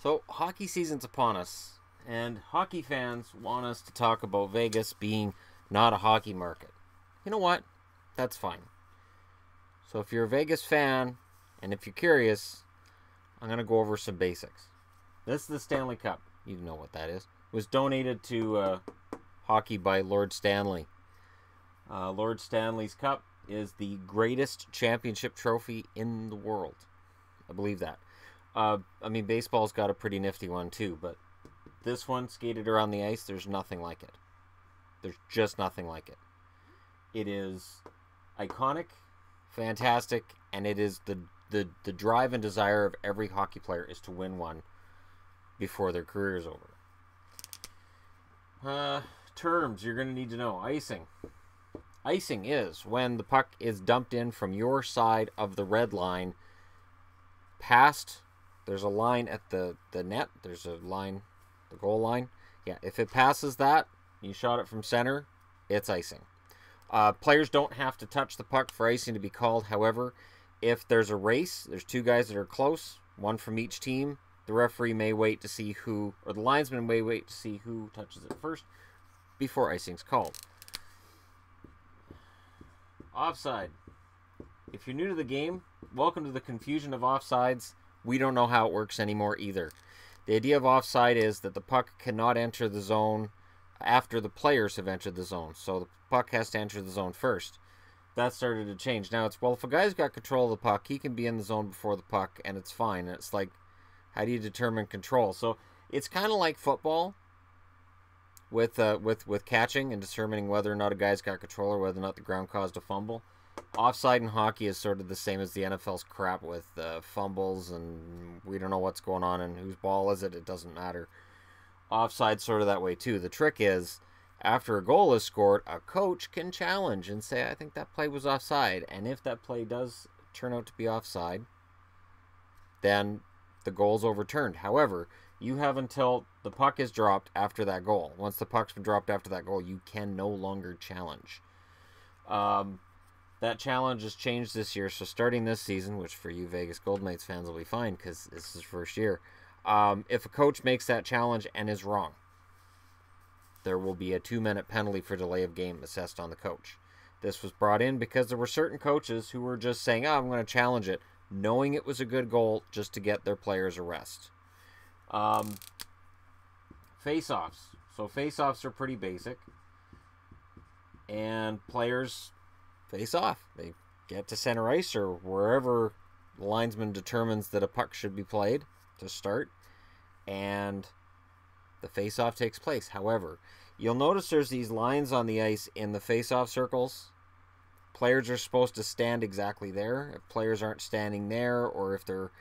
So, hockey season's upon us, and hockey fans want us to talk about Vegas being not a hockey market. You know what? That's fine. So, if you're a Vegas fan, and if you're curious, I'm going to go over some basics. This is the Stanley Cup. You know what that is. It was donated to hockey by Lord Stanley. Lord Stanley's Cup is the greatest championship trophy in the world. I believe that. Baseball's got a pretty nifty one too, but this one, skated around the ice, there's nothing like it. There's just nothing like it. It is iconic, fantastic, and it is the drive and desire of every hockey player is to win one before their career is over. Terms you're going to need to know. Icing. Icing is when the puck is dumped in from your side of the red line past, there's a line at the net, there's a line, the goal line. Yeah, if it passes that, you shot it from center, it's icing. Players don't have to touch the puck for icing to be called. However, if there's a race, there's two guys that are close, one from each team, the referee may wait to see who, or the linesman may wait to see who touches it first before icing's called. Offside. If you're new to the game, welcome to the confusion of offsides. We don't know how it works anymore either. The idea of offside is that the puck cannot enter the zone after the players have entered the zone. So the puck has to enter the zone first. That started to change. Now it's, well, if a guy's got control of the puck, he can be in the zone before the puck, and it's fine. And it's like, how do you determine control? So it's kind of like football with catching and determining whether or not a guy's got control or whether or not the ground caused a fumble. Offside in hockey is sort of the same as the NFL's crap with fumbles, and we don't know what's going on and whose ball is it. It doesn't matter. Offside's sort of that way too. The trick is, after a goal is scored, a coach can challenge and say, I think that play was offside. And if that play does turn out to be offside, then the goal's overturned. However, you have until the puck is dropped after that goal. Once the puck's been dropped after that goal, you can no longer challenge. That challenge has changed this year, so starting this season, which for you Vegas Golden Knights fans will be fine because this is first year, if a coach makes that challenge and is wrong, there will be a 2-minute penalty for delay of game assessed on the coach. This was brought in because there were certain coaches who were just saying, I'm going to challenge it, knowing it was a good goal just to get their players a rest. Faceoffs. So faceoffs are pretty basic. And players face off. They get to center ice or wherever the linesman determines that a puck should be played to start, and the face-off takes place. However, you'll notice there's these lines on the ice in the face-off circles. Players are supposed to stand exactly there. If players aren't standing there, or if they're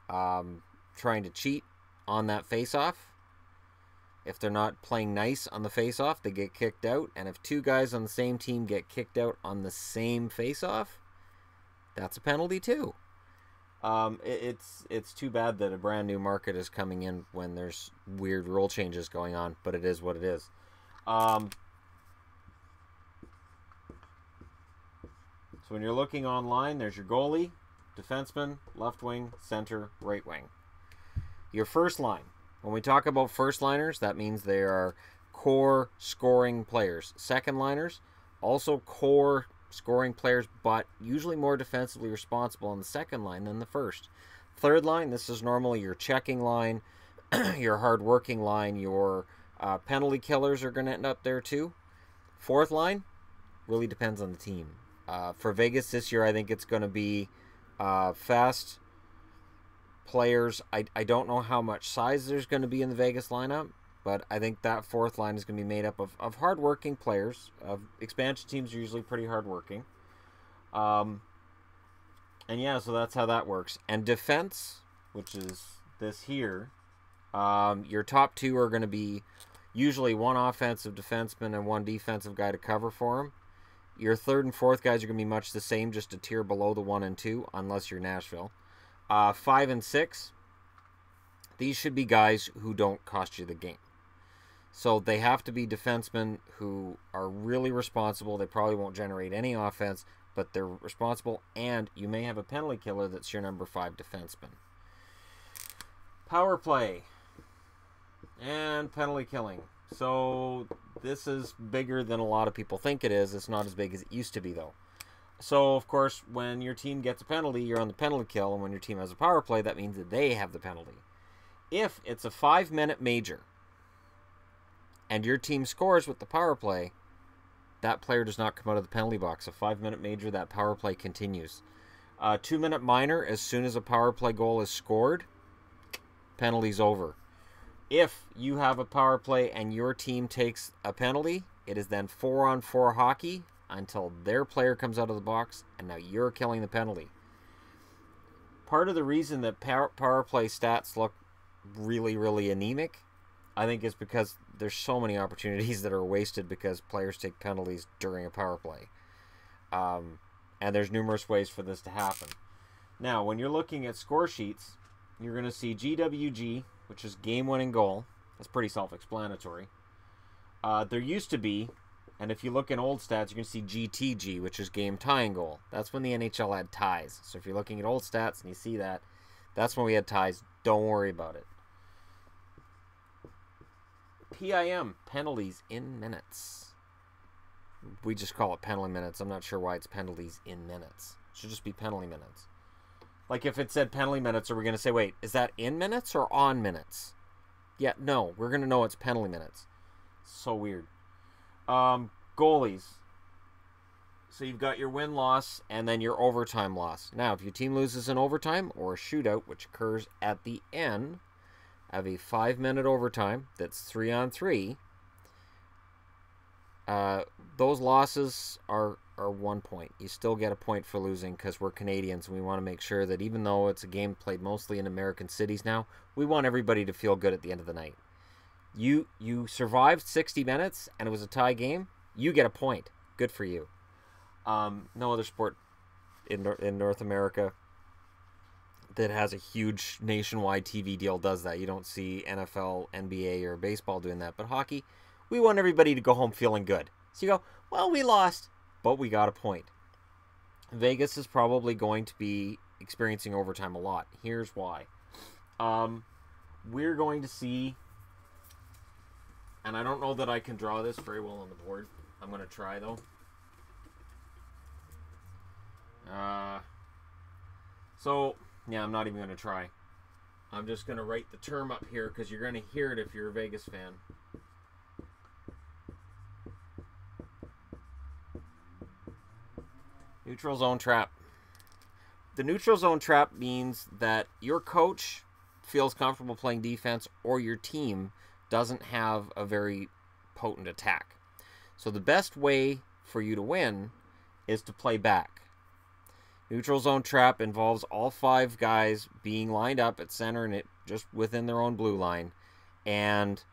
trying to cheat on that face-off, if they're not playing nice on the face-off, they get kicked out. And if two guys on the same team get kicked out on the same face-off, that's a penalty too. It's too bad that a brand new market is coming in when there's weird rule changes going on, but it is what it is. So when you're looking online, there's your goalie, defenseman, left wing, center, right wing. Your first line. When we talk about first liners, that means they are core scoring players. Second liners, also core scoring players, but usually more defensively responsible on the second line than the first. Third line, this is normally your checking line, your hard-working line, your penalty killers are going to end up there too. Fourth line, really depends on the team. For Vegas this year, I think it's going to be fast players. I don't know how much size there's going to be in the Vegas lineup, but I think that fourth line is going to be made up of hard-working players. Expansion teams are usually pretty hard-working. And yeah, so that's how that works. And defense, which is this here, your top two are going to be usually one offensive defenseman and one defensive guy to cover for him. Your third and fourth guys are going to be much the same, just a tier below the 1 and 2, unless you're Nashville. 5 and 6, these should be guys who don't cost you the game. So they have to be defensemen who are really responsible. They probably won't generate any offense, but they're responsible, and you may have a penalty killer that's your number 5 defenseman. Power play. And penalty killing. So this is bigger than a lot of people think it is. It's not as big as it used to be, though. So, of course, when your team gets a penalty, you're on the penalty kill. And when your team has a power play, that means that they have the penalty. If it's a 5-minute major and your team scores with the power play, that player does not come out of the penalty box. A 5-minute major, that power play continues. 2-minute minor, as soon as a power play goal is scored, penalty's over. If you have a power play and your team takes a penalty, it is then 4-on-4 hockey until their player comes out of the box, and now you're killing the penalty. Part of the reason that power play stats look really, really anemic, I think, is because there's so many opportunities that are wasted because players take penalties during a power play. And there's numerous ways for this to happen. Now, when you're looking at score sheets, you're going to see GWG, which is game-winning goal. That's pretty self-explanatory. There used to be, and if you look in old stats, you can see GTG, which is game-tying goal. That's when the NHL had ties. So if you're looking at old stats and you see that, that's when we had ties. Don't worry about it. PIM, penalties in minutes. We just call it penalty minutes. I'm not sure why it's penalties in minutes. It should just be penalty minutes. Like if it said penalty minutes, are we going to say, wait, is that in minutes or on minutes? Yeah, no, we're going to know it's penalty minutes. So weird. Goalies. So you've got your win-loss and then your overtime loss. Now, if your team loses in overtime or a shootout, which occurs at the end of a 5-minute overtime that's 3-on-3, those losses are 1 point. You still get a point for losing because we're Canadians and we want to make sure that even though it's a game played mostly in American cities now, we want everybody to feel good at the end of the night. You survived 60 minutes and it was a tie game, you get a point. Good for you. No other sport in North America that has a huge nationwide TV deal does that. You don't see NFL, NBA, or baseball doing that. But hockey, we want everybody to go home feeling good. So you go, well, we lost, but we got a point. Vegas is probably going to be experiencing overtime a lot. Here's why. We're going to see, and I don't know that I can draw this very well on the board. I'm going to try, though. So, yeah, I'm not even going to try. I'm just going to write the term up here because you're going to hear it if you're a Vegas fan. Neutral zone trap. The neutral zone trap means that your coach feels comfortable playing defense or your team doesn't have a very potent attack. So the best way for you to win is to play back. Neutral zone trap involves all 5 guys being lined up at center and it just within their own blue line. And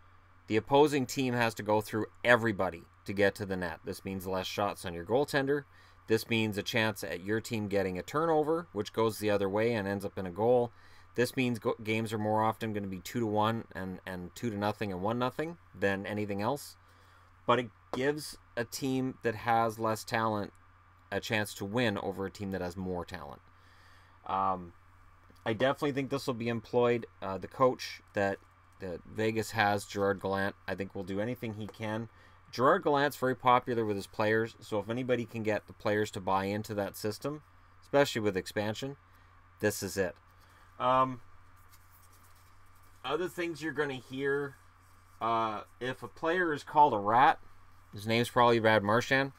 the opposing team has to go through everybody to get to the net. This means less shots on your goaltender. This means a chance at your team getting a turnover, which goes the other way and ends up in a goal. This means games are more often going to be 2-1 and 2-0 and 1-0 than anything else. But it gives a team that has less talent a chance to win over a team that has more talent. I definitely think this will be employed. The coach that Vegas has, Gerard Gallant, I think will do anything he can. Gerard Gallant's very popular with his players, so if anybody can get the players to buy into that system, especially with expansion, this is it. Other things you're going to hear, if a player is called a rat, his name's probably Brad Marchand.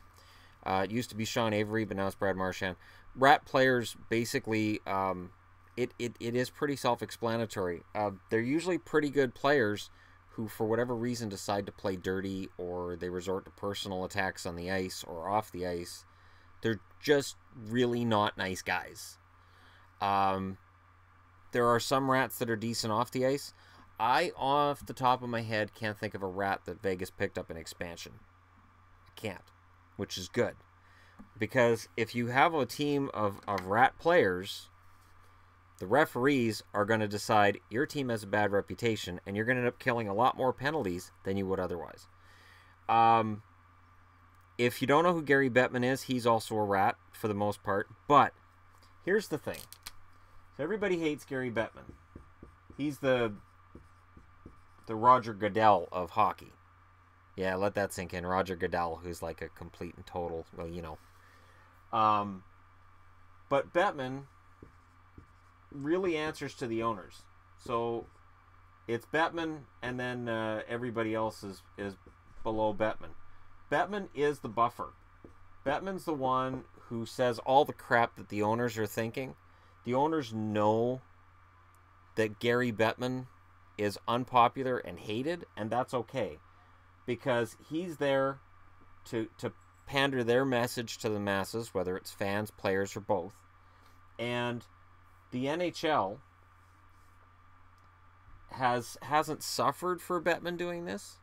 It used to be Sean Avery, but now it's Brad Marchand. Rat players, basically, it is pretty self-explanatory. They're usually pretty good players who, for whatever reason, decide to play dirty or they resort to personal attacks on the ice or off the ice. They're just really not nice guys. There are some rats that are decent off the ice. I, off the top of my head, can't think of a rat that Vegas picked up in expansion. I can't, which is good. Because if you have a team of rat players, the referees are going to decide your team has a bad reputation and you're going to end up killing a lot more penalties than you would otherwise. If you don't know who Gary Bettman is, he's also a rat for the most part. But here's the thing. So everybody hates Gary Bettman. He's the the Roger Goodell of hockey. Yeah, let that sink in. Roger Goodell, who's like a complete and total, well, you know. But Bettman really answers to the owners. So it's Bettman, and then everybody else is below Bettman. Bettman is the buffer. Bettman's the one who says all the crap that the owners are thinking. The owners know that Gary Bettman is unpopular and hated, and that's okay. Because he's there to pander their message to the masses, whether it's fans, players, or both. And the NHL hasn't suffered for Bettman doing this.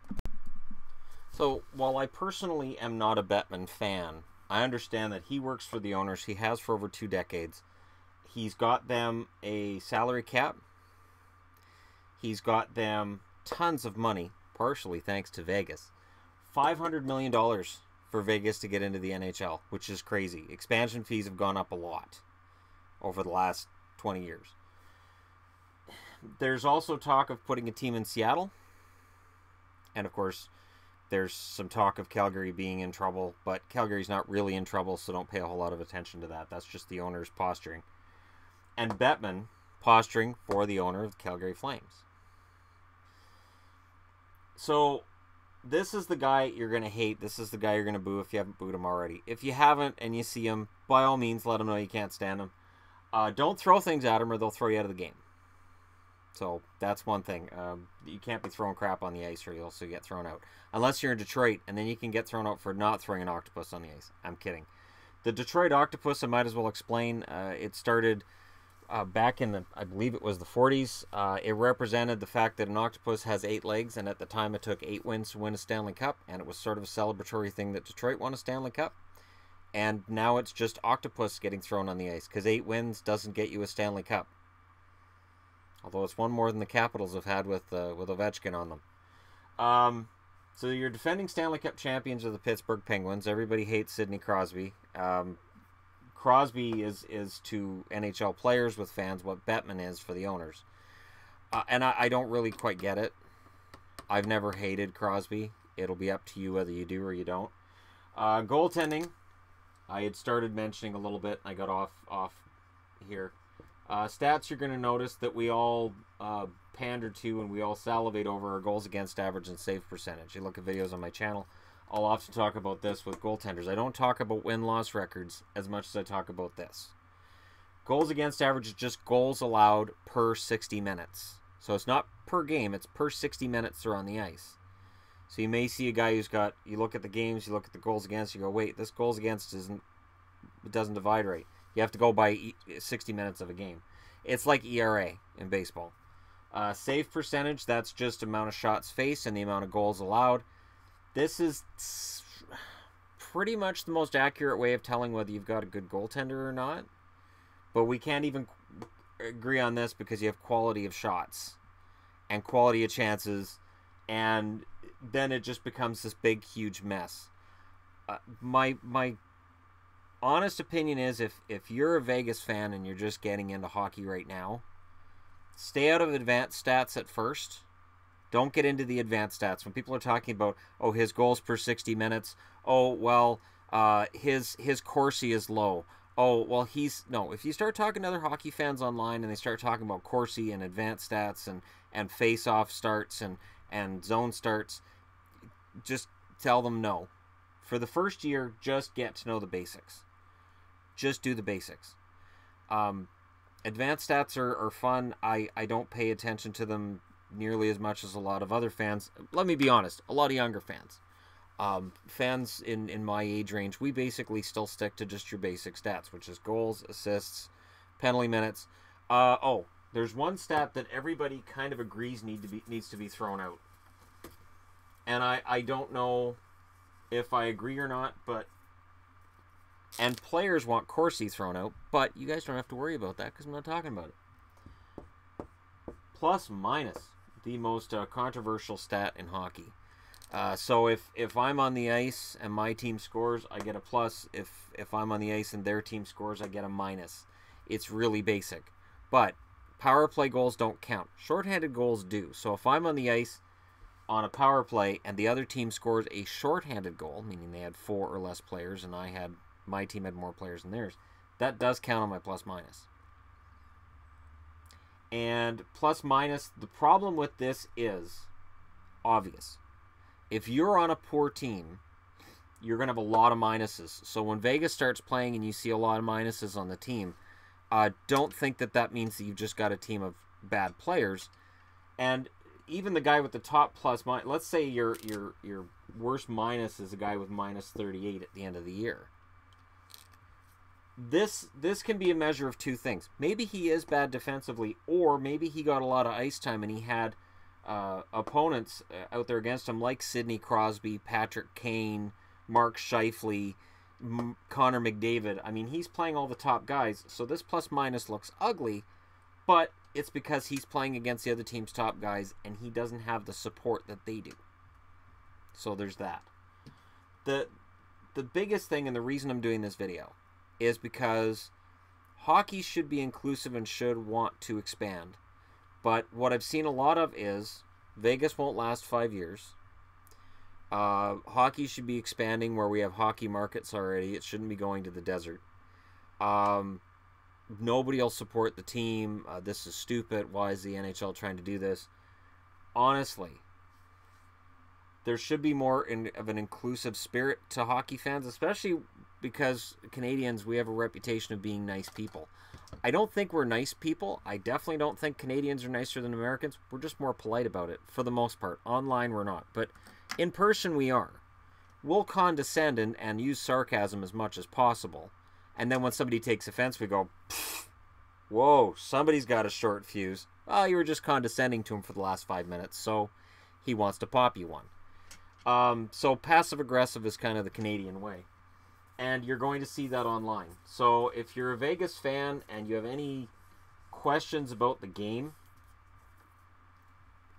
So while I personally am not a Bettman fan, I understand that he works for the owners. He has for over 2 decades. He's got them a salary cap. He's got them tons of money, partially thanks to Vegas. $500 million for Vegas to get into the NHL, which is crazy. Expansion fees have gone up a lot over the last 20 years. There's also talk of putting a team in Seattle. And of course, there's some talk of Calgary being in trouble, but Calgary's not really in trouble, so don't pay a whole lot of attention to that. That's just the owner's posturing. And Bettman posturing for the owner of the Calgary Flames. So this is the guy you're going to hate. This is the guy you're going to boo if you haven't booed him already. If you haven't and you see him, by all means, let him know you can't stand him. Don't throw things at him or they'll throw you out of the game. So that's one thing. You can't be throwing crap on the ice or you'll also get thrown out. Unless you're in Detroit, and then you can get thrown out for not throwing an octopus on the ice. I'm kidding. The Detroit octopus, I might as well explain. It started back in the, I believe it was the 40s. It represented the fact that an octopus has 8 legs, and at the time it took 8 wins to win a Stanley Cup, and it was sort of a celebratory thing that Detroit won a Stanley Cup. And now it's just octopus getting thrown on the ice, because 8 wins doesn't get you a Stanley Cup. Although it's one more than the Capitals have had with Ovechkin on them. So your defending Stanley Cup champions are the Pittsburgh Penguins. Everybody hates Sidney Crosby. Crosby is to NHL players with fans what Bettman is for the owners. And I don't really quite get it. I've never hated Crosby. It'll be up to you whether you do or you don't. Goaltending, I had started mentioning a little bit. I got off here. Stats, you're going to notice that we all pander to and we all salivate over our goals against average and save percentage. You look at videos on my channel, I'll often talk about this with goaltenders. I don't talk about win-loss records as much as I talk about this. Goals against average is just goals allowed per 60 minutes. So it's not per game, it's per 60 minutes they're on the ice. So you may see a guy who's got, you look at the games, you look at the goals against, you go, wait, this goals against doesn't divide right. You have to go by 60 minutes of a game. It's like ERA in baseball. Save percentage, that's just amount of shots faced and the amount of goals allowed. This is pretty much the most accurate way of telling whether you've got a good goaltender or not. But we can't even agree on this because you have quality of shots and quality of chances, and then it just becomes this big, huge mess. My honest opinion is if you're a Vegas fan and you're just getting into hockey right now, stay out of advanced stats at first. Don't get into the advanced stats. When people are talking about, oh, his goals per 60 minutes, oh, well, his Corsi is low. Oh, well, no, if you start talking to other hockey fans online and they start talking about Corsi and advanced stats and face-off starts and zone starts, just tell them no. For the first year, just get to know the basics. Just do the basics. Advanced stats are fun. I don't pay attention to them nearly as much as a lot of other fans. Let me be honest, a lot of younger fans. Fans in my age range, we basically still stick to just your basic stats, which is goals, assists, penalty minutes. There's one stat that everybody kind of agrees needs to be thrown out. And I don't know if I agree or not, but... And players want Corsi thrown out, but you guys don't have to worry about that because I'm not talking about it. Plus minus, the most controversial stat in hockey. So if I'm on the ice and my team scores, I get a plus. If I'm on the ice and their team scores, I get a minus. It's really basic. But power play goals don't count. Shorthanded goals do. So if I'm on the ice on a power play and the other team scores a shorthanded goal, meaning they had 4 or less players and my team had more players than theirs, that does count on my plus minus. And plus minus, the problem with this is obvious. If you're on a poor team, you're going to have a lot of minuses. So when Vegas starts playing and you see a lot of minuses on the team, don't think that that means that you've just got a team of bad players. And even the guy with the top plus minus, let's say your worst minus is a guy with minus 38 at the end of the year. This can be a measure of two things. Maybe he is bad defensively, or maybe he got a lot of ice time and he had opponents out there against him like Sidney Crosby, Patrick Kane, Mark Scheifele, Connor McDavid. I mean, he's playing all the top guys, so this plus minus looks ugly, but it's because he's playing against the other team's top guys and he doesn't have the support that they do. So there's that. The biggest thing, and the reason I'm doing this video, is because hockey should be inclusive and should want to expand. But what I've seen a lot of is Vegas won't last 5 years. Hockey should be expanding where we have hockey markets already. It shouldn't be going to the desert. Nobody will support the team. This is stupid. Why is the NHL trying to do this? Honestly, there should be more of an inclusive spirit to hockey fans, especially because Canadians, we have a reputation of being nice people. I don't think we're nice people. I definitely don't think Canadians are nicer than Americans. We're just more polite about it for the most part. Online, we're not. But in person, we are. We'll condescend and use sarcasm as much as possible. And then when somebody takes offense, we go, whoa, somebody's got a short fuse. Oh, you were just condescending to him for the last 5 minutes, so he wants to pop you one. So passive-aggressive is kind of the Canadian way. And you're going to see that online. So if you're a Vegas fan and you have any questions about the game,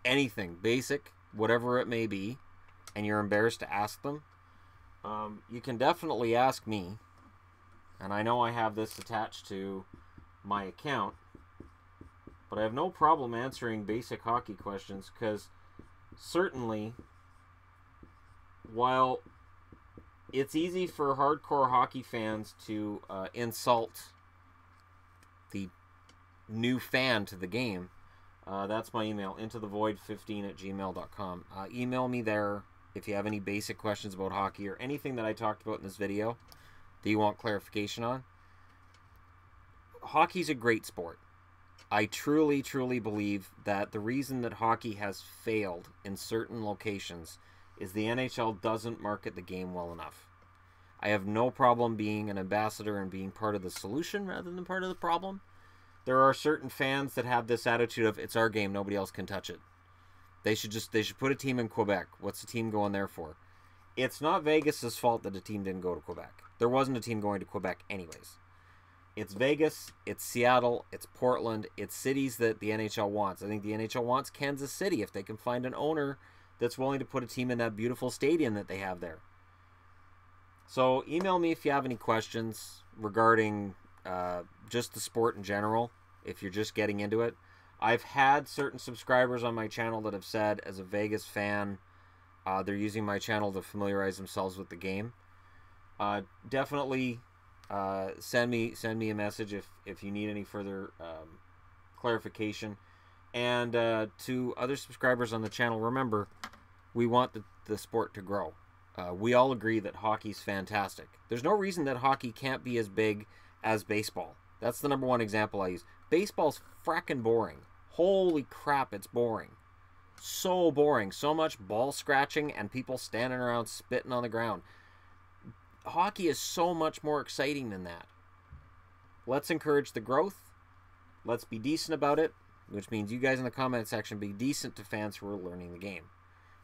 anything, basic, whatever it may be, and you're embarrassed to ask them, you can definitely ask me. And I know I have this attached to my account, but I have no problem answering basic hockey questions, because certainly, while it's easy for hardcore hockey fans to insult the new fan to the game, that's my email, intothevoid15@gmail.com. Email me there if you have any basic questions about hockey or anything that I talked about in this video that you want clarification on. Hockey's a great sport. I truly, truly believe that the reason that hockey has failed in certain locations is the NHL doesn't market the game well enough. I have no problem being an ambassador and being part of the solution rather than part of the problem. There are certain fans that have this attitude of, it's our game, nobody else can touch it. They should put a team in Quebec. What's the team going there for? It's not Vegas's fault that a team didn't go to Quebec. There wasn't a team going to Quebec anyways. It's Vegas, it's Seattle, it's Portland, it's cities that the NHL wants. I think the NHL wants Kansas City if they can find an owner that's willing to put a team in that beautiful stadium that they have there. So email me if you have any questions regarding just the sport in general, if you're just getting into it. I've had certain subscribers on my channel that have said, as a Vegas fan, they're using my channel to familiarize themselves with the game. Definitely send me a message if you need any further clarification. And to other subscribers on the channel, remember, we want the sport to grow. We all agree that hockey's fantastic. There's no reason that hockey can't be as big as baseball. That's the number one example I use. Baseball's frackin' boring. Holy crap, it's boring. So boring. So much ball scratching and people standing around spitting on the ground. Hockey is so much more exciting than that. Let's encourage the growth. Let's be decent about it, which means you guys in the comment section be decent to fans who are learning the game.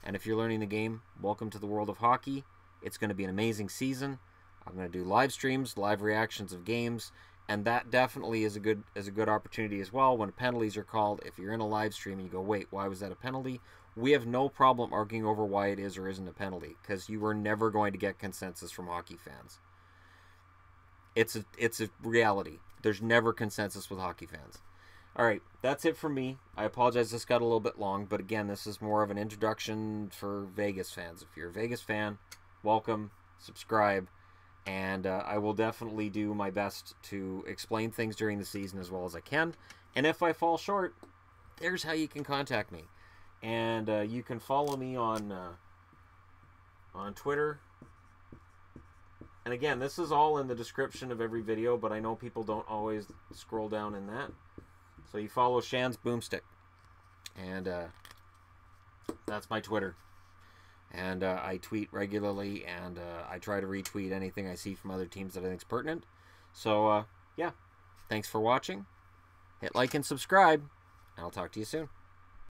And if you're learning the game, welcome to the world of hockey. It's going to be an amazing season. I'm going to do live streams, live reactions of games, and that definitely is a good opportunity as well when penalties are called. If you're in a live stream and you go, wait, why was that a penalty? We have no problem arguing over why it is or isn't a penalty, because you are never going to get consensus from hockey fans. It's a reality. There's never consensus with hockey fans. All right, that's it from me. I apologize this got a little bit long, but again, this is more of an introduction for Vegas fans. If you're a Vegas fan, welcome, subscribe, and I will definitely do my best to explain things during the season as well as I can. And if I fall short, there's how you can contact me. And you can follow me on Twitter. And again, this is all in the description of every video, but I know people don't always scroll down in that. So you follow Shan's Boomstick. And that's my Twitter. And I tweet regularly, and I try to retweet anything I see from other teams that I think is pertinent. So, yeah. Thanks for watching. Hit like and subscribe, and I'll talk to you soon.